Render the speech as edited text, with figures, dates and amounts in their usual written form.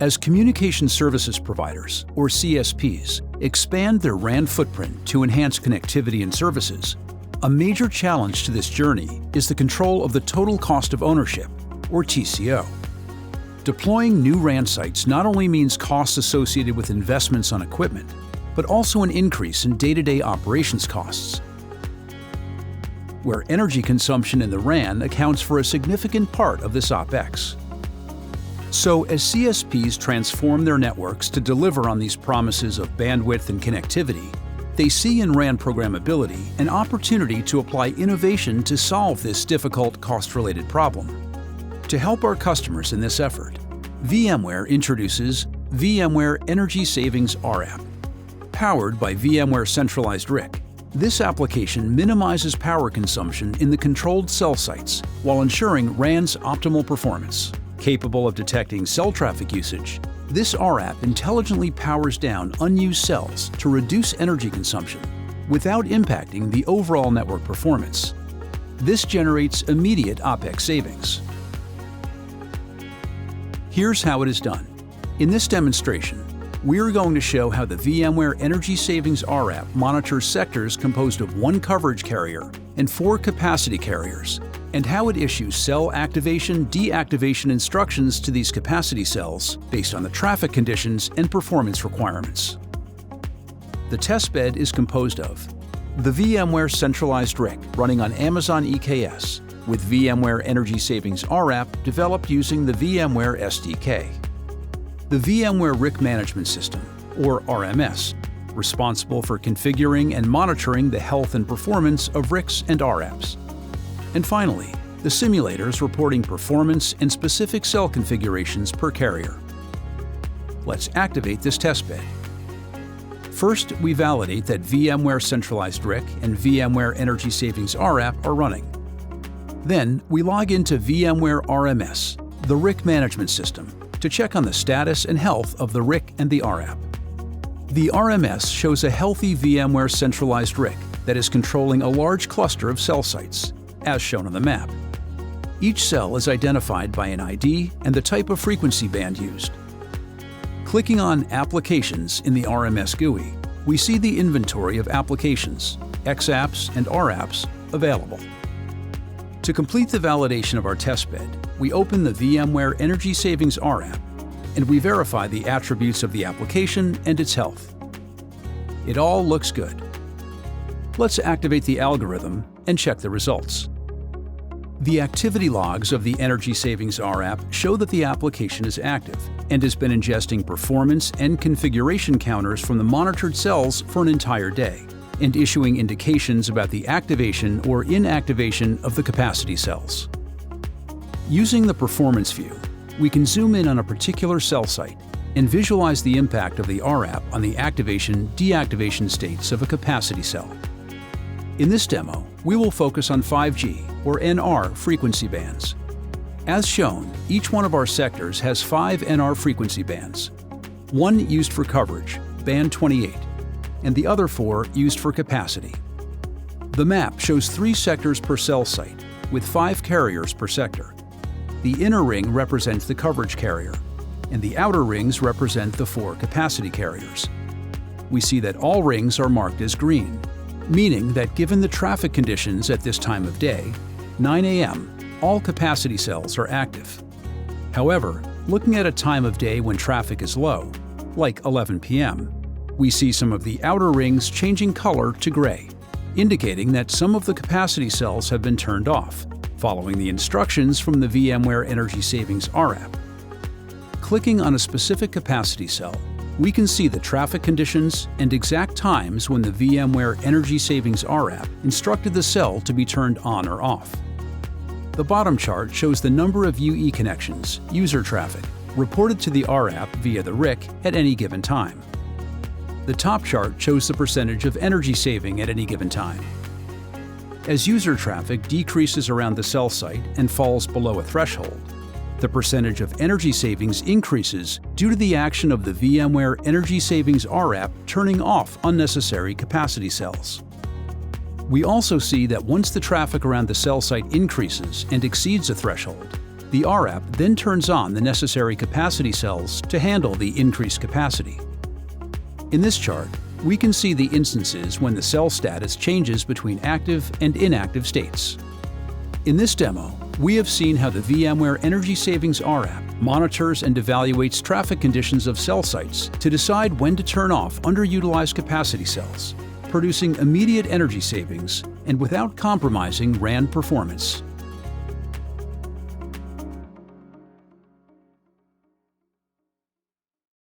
As communication services providers, or CSPs, expand their RAN footprint to enhance connectivity and services, a major challenge to this journey is the control of the total cost of ownership, or TCO. Deploying new RAN sites not only means costs associated with investments on equipment, but also an increase in day-to-day operations costs, where energy consumption in the RAN accounts for a significant part of this OpEx. So, as CSPs transform their networks to deliver on these promises of bandwidth and connectivity, they see in RAN programmability an opportunity to apply innovation to solve this difficult cost-related problem. To help our customers in this effort, VMware introduces VMware Energy Savings rApp. Powered by VMware Centralized RIC, this application minimizes power consumption in the controlled cell sites while ensuring RAN's optimal performance. Capable of detecting cell traffic usage, this rApp intelligently powers down unused cells to reduce energy consumption without impacting the overall network performance. This generates immediate OpEx savings. Here's how it is done. In this demonstration, we're going to show how the VMware Energy Savings rApp monitors sectors composed of 1 coverage carrier and 4 capacity carriers, and how it issues cell activation/deactivation instructions to these capacity cells based on the traffic conditions and performance requirements. The testbed is composed of the VMware Centralized RIC running on Amazon EKS with VMware Energy Savings rApp developed using the VMware SDK. The VMware RIC Management System, or RMS, responsible for configuring and monitoring the health and performance of RICs and rApps. And finally, the simulators reporting performance and specific cell configurations per carrier. Let's activate this testbed. First, we validate that VMware Centralized RIC and VMware Energy Savings rApp are running. Then, we log into VMware RMS, the RIC management system, to check on the status and health of the RIC and the rApp. The RMS shows a healthy VMware Centralized RIC that is controlling a large cluster of cell sites, as shown on the map. Each cell is identified by an ID and the type of frequency band used. Clicking on Applications in the RMS GUI, we see the inventory of applications, XApps and rApps, available. To complete the validation of our testbed, we open the VMware Energy Savings rApp, and we verify the attributes of the application and its health. It all looks good. Let's activate the algorithm and check the results. The activity logs of the Energy Savings rApp show that the application is active and has been ingesting performance and configuration counters from the monitored cells for an entire day, and issuing indications about the activation or inactivation of the capacity cells. Using the performance view, we can zoom in on a particular cell site and visualize the impact of the rApp on the activation/deactivation states of a capacity cell. In this demo, we will focus on 5G or NR frequency bands. As shown, each one of our sectors has 5 NR frequency bands, one used for coverage, band 28, and the other 4 used for capacity. The map shows 3 sectors per cell site, with 5 carriers per sector. The inner ring represents the coverage carrier, and the outer rings represent the 4 capacity carriers. We see that all rings are marked as green, meaning that given the traffic conditions at this time of day, 9 a.m., all capacity cells are active. However, looking at a time of day when traffic is low, like 11 p.m., we see some of the outer rings changing color to gray, indicating that some of the capacity cells have been turned off, following the instructions from the VMware Energy Savings rApp. Clicking on a specific capacity cell, we can see the traffic conditions and exact times when the VMware Energy Savings rApp instructed the cell to be turned on or off. The bottom chart shows the number of UE connections, user traffic, reported to the rApp via the RIC at any given time. The top chart shows the percentage of energy saving at any given time. As user traffic decreases around the cell site and falls below a threshold, the percentage of energy savings increases due to the action of the VMware Energy Savings rApp turning off unnecessary capacity cells. We also see that once the traffic around the cell site increases and exceeds a threshold, The rApp then turns on the necessary capacity cells to handle the increased capacity. In this chart, we can see the instances when the cell status changes between active and inactive states. In this demo, we have seen how the VMware Energy Savings rApp monitors and evaluates traffic conditions of cell sites to decide when to turn off underutilized capacity cells, producing immediate energy savings and without compromising RAN performance.